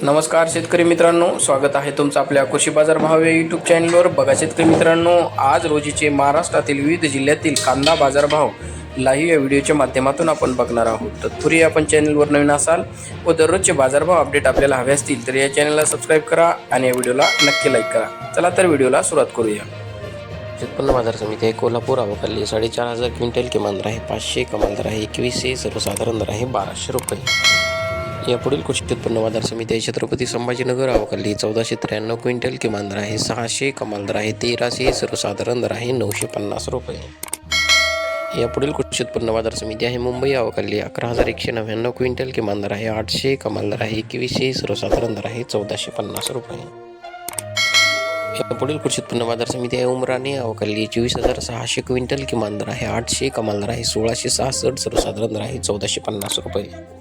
नमस्कार शेतकरी मित्रांनो, स्वागत आहे तुमचं आपल्या कृषी बाजार भाव या यूट्यूब चॅनलवर. बघा शेतकरी मित्रांनो, आज रोजीचे महाराष्ट्रातील विविध जिल्ह्यातील कांदा बाजारभाव लाईव्ह या व्हिडिओच्या माध्यमातून आपण बघणार आहोत. तत्पूर्वी आपण चॅनलवर नवीन असाल व दररोजचे बाजारभाव अपडेट आपल्याला हवे असतील तर या चॅनलला सबस्क्राईब करा आणि या व्हिडिओला नक्की लाईक करा. चला तर व्हिडिओला सुरुवात करूया. उत्पन्न बाजार समिती आहे कोल्हापूर आवकाली 4,500 क्विंटल किमान दर आहे 500, कमाल दर आहे 2100, सर्वसाधारण दर आहे 1200 रुपये. यापुढील कृषी उत्पन्न बाजार समिती आहे छत्रपती संभाजीनगर आवकाली 1493 क्विंटल किमान दर आहे 600, कमाल दर आहे 1300, सर्वसाधारण दर आहे 950 रुपये. यापुढील कृषी उत्पन्न बाजार समिती आहे मुंबई आवकाली 11,199 क्विंटल किमान दर आहे 800, कमाल दर आहे 2100, सर्वसाधारण दर आहे 1450 रुपये. यापुढील कृषी उत्पन्न बाजार समिती आहे उमराणे आवकाली 24,600 क्विंटल किमान दर आहे 800, कमाल दर आहे 1666, सर्वसाधारण दर आहे 1450 रुपये.